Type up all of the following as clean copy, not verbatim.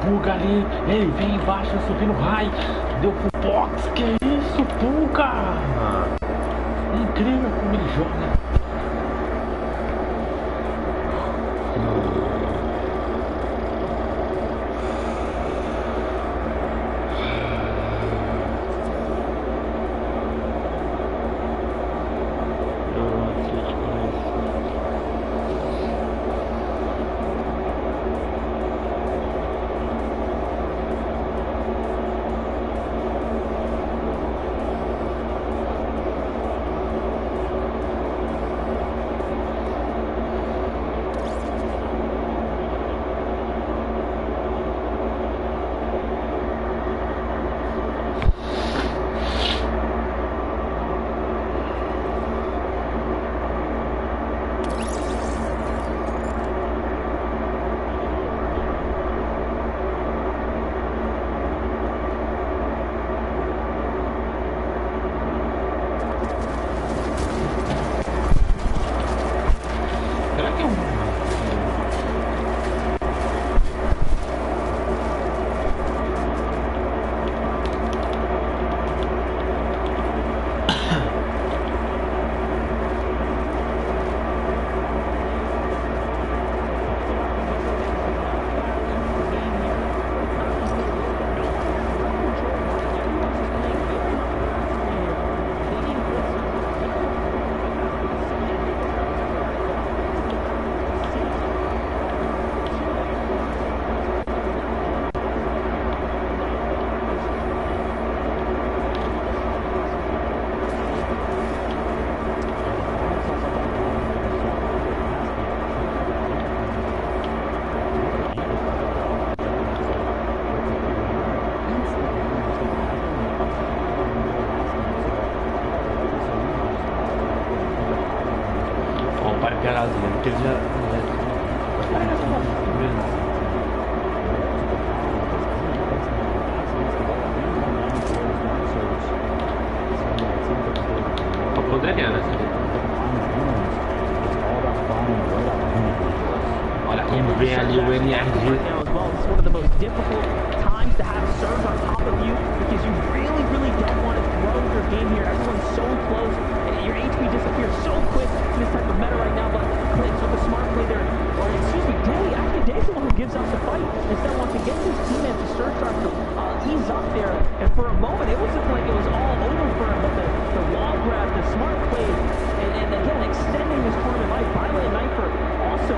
Puga ali, ele vem embaixo, subindo raio, deu pro box, que isso, Puga! Incrível como ele joga. Porque ele já... Poderia, né? Olha quem vem ali, o NRG. Your HP disappears so quick in this type of meta right now, but Clicks with a smart play there. Or excuse me, Day. Actually, Day's the one who gives out the fight. Instead wants to get his teammate to Surcharge to ease up there. And for a moment, it was like it was all over for him. But the wall grab, the smart play, and again, extending this tournament life. Violet and Knifer also,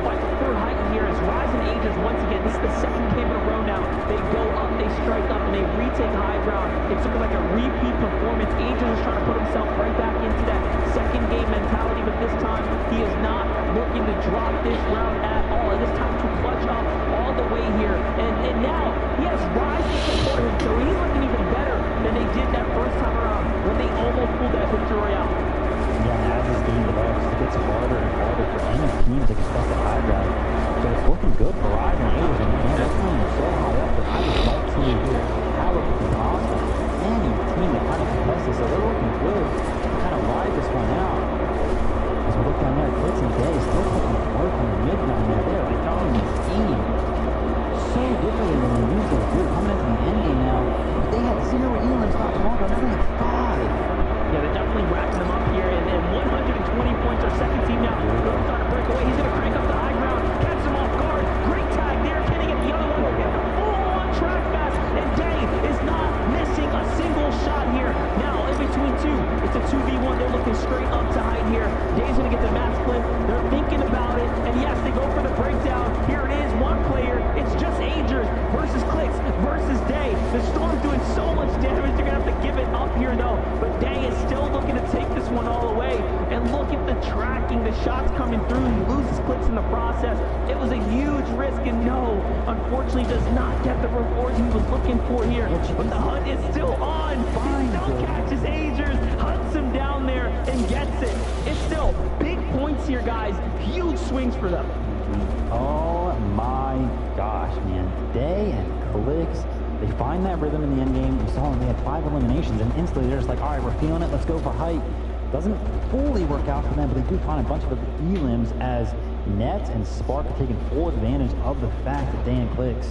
fight for height here as Rise and Ages once again. This is the second game in a row now. They go up, they strike up, and they retake high ground. It's looking like a repeat performance. Ages is trying to put himself right back into that second game mentality, but this time he is not looking to drop this round at all. It is time to clutch up all the way here. And now he has Rise to support him, so he's looking even better than they did that first time around when they almost pulled that victory royale. Yeah, and as this game develops, it gets harder and harder for any team to construct a high ground. So it's looking good for Rise and Ages, and they're playing so high up that I would like to see how it could be possible for any team to kind of contest this. So they're looking good to kind of ride this one out. As we look down there, Clicks and Day still putting work on the mid down there. They're like going in so differently than they usually do. Coming into the end game now, but they had 0 elims not too long ago. They're like 5. Yeah, they're definitely racking them up here, and 120 points. Our second team now. They're trying to break away. He's going to crank up the high ground, catch him off guard. Great tag there. Can he get the other one? Get the full-on track pass, and Day is not missing a single shot here. Now, in between two, it's a 2v1. They're looking straight up to height here. Day's going to get the match flip. They're thinking about it, and yes, they go for the breakdown. Here it is, one player. It's just Agers versus Clicks versus Day. The Storm's doing so much damage. They're going to have to give it up here, though. But Day is still looking to take this one all the way. And look at the tracking, the shots coming through. He loses Clicks in the process. It was a huge risk, and no, unfortunately does not get the reward he was looking for here. But the hunt is still on. He still catches Agers, hunts him down there, and gets it. It's still big points here, guys. Huge swings for them. Oh my gosh, man. Day and Clicks, they find that rhythm in the end game. We saw them, they had 5 eliminations, and instantly they're just like, all right, we're feeling it, let's go for height. Doesn't fully work out for them, but they do find a bunch of elims as Nets and Spark are taking full advantage of the fact that Day and Clicks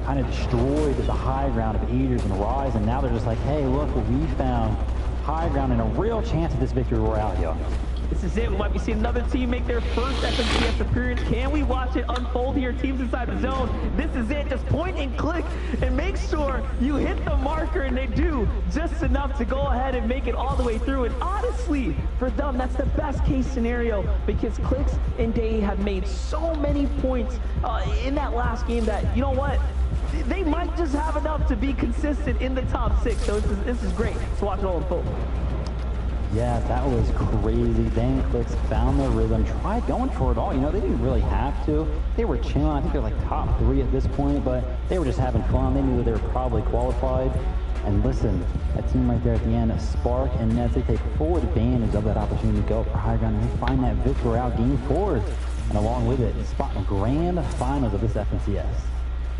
kind of destroyed the high ground of Agers and Rise, and now they're just like, hey, look what we found. High ground and a real chance at this victory royale here. This is it. We might be seeing another team make their first FNCS appearance. Can we watch it unfold here? Teams inside the zone. This is it. Just point and click and make sure you hit the marker, and they do just enough to go ahead and make it all the way through. And honestly, for them, that's the best case scenario because Clicks and Day have made so many points in that last game that, you know what? They might just have enough to be consistent in the top 6. So this is great. Let's watch it all unfold. Yeah, that was crazy. Dang, Clicks found their rhythm, tried going for it all. You know, they didn't really have to. They were chilling. I think they're like top 3 at this point, but they were just having fun. They knew that they were probably qualified. And listen, that team right there at the end, Spark and Nets, they take full advantage of that opportunity to go up for high ground, and they find that victory out game 4. And along with it, spot in the grand finals of this FNCS.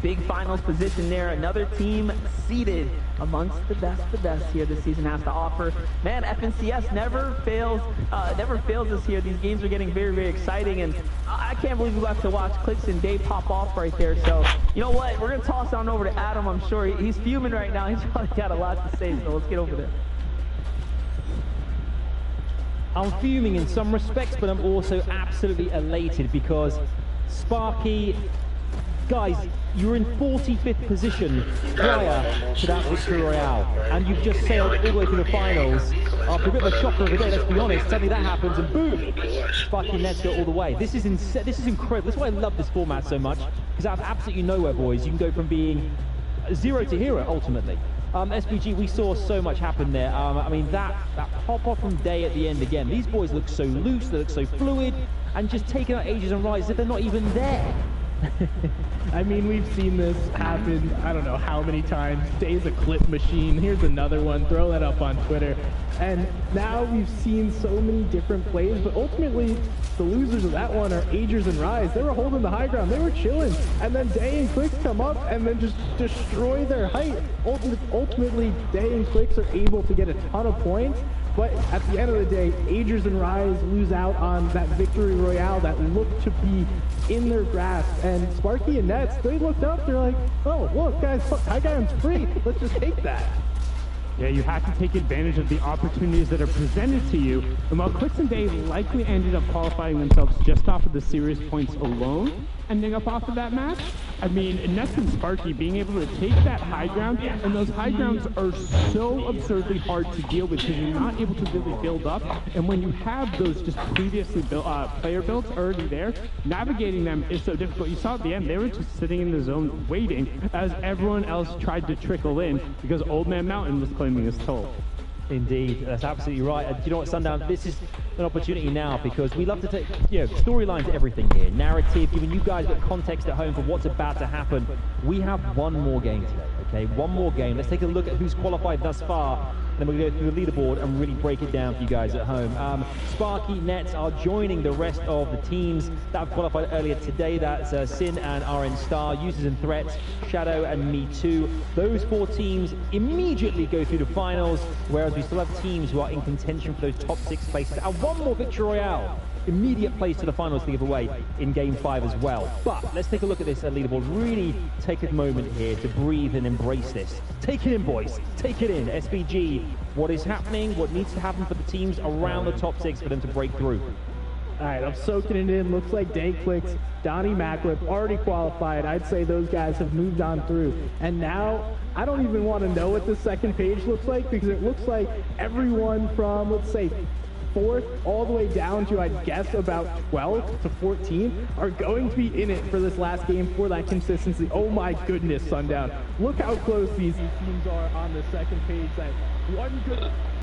Big finals position there. Another team seated amongst the best here this season has to offer. Man, FNCS never fails us here. These games are getting very, very exciting, and I can't believe we got to watch Clicks and Day pop off right there. So, you know what? We're going to toss on over to Adam. I'm sure he's fuming right now. He's probably got a lot to say, so let's get over there. I'm fuming in some respects, but I'm also absolutely elated because Sparky, guys, you're in 45th position prior to that victory royale, and you've just sailed all the way to the finals after a bit of a shocker of the day. Let's be honest. Suddenly that happens, and boom, Sparky and Nets go all the way. This is incredible. That's why I love this format so much, because out of absolutely nowhere, boys, you can go from being 0 to hero ultimately. SPG, we saw so much happen there. I mean, that pop off from Day at the end again. These boys look so loose, they look so fluid, and just taking out Agers and Rise as if they're not even there. I mean, we've seen this happen, I don't know how many times. Day's a clip machine. Here's another one. Throw that up on Twitter. And now we've seen so many different plays, but ultimately, the losers of that one are Agers and Rise. They were holding the high ground. They were chilling. And then Day and Clicks come up and then just destroy their height. Ultimately, Day and Clicks are able to get a ton of points. But at the end of the day, Agers and Rise lose out on that victory royale that looked to be in their grasp. And Sparky and Nets, they looked up, they're like, oh, look, guys, high ground's free. Let's just take that. Yeah, you have to take advantage of the opportunities that are presented to you. And while Clicks and Day likely ended up qualifying themselves just off of the series points alone, ending up off of that match, I mean, Nets and Sparky being able to take that high ground, and those high grounds are so absurdly hard to deal with because you're not able to really build up. And when you have those just previously built player builds already there, navigating them is so difficult. You saw at the end, they were just sitting in the zone waiting as everyone else tried to trickle in because Old Man Mountain was claiming his toll. Indeed, that's absolutely right. And you know what, Sundown, this is an opportunity now because we love to take, storylines to everything here. Narrative, giving you guys the context at home for what's about to happen. We have one more game today, okay? One more game. Let's take a look at who's qualified thus far. Then we'll go through the leaderboard and really break it down for you guys at home. Sparky Nets are joining the rest of the teams that have qualified earlier today. That's Sin and RN Star, Users and Threats, Shadow and Me Too. Those 4 teams immediately go through the finals, whereas we still have teams who are in contention for those top 6 places. And one more victory royale. Immediate place to the finals to give away in game 5 as well. But let's take a look at this leaderboard. Really take a moment here to breathe and embrace this. Take it in, boys. Take it in. SPG, what is happening? What needs to happen for the teams around the top 6 for them to break through? All right, I'm soaking it in. Looks like Day Clicks, Donnie Maclip already qualified. I'd say those guys have moved on through. And now, I don't even want to know what the second page looks like because it looks like everyone from, let's say, 4th all the way down to, I'd guess, about 12 to 14 are going to be in it for this last game for that consistency. Oh my goodness, Sundown. Look how close these teams are on the second page. That one good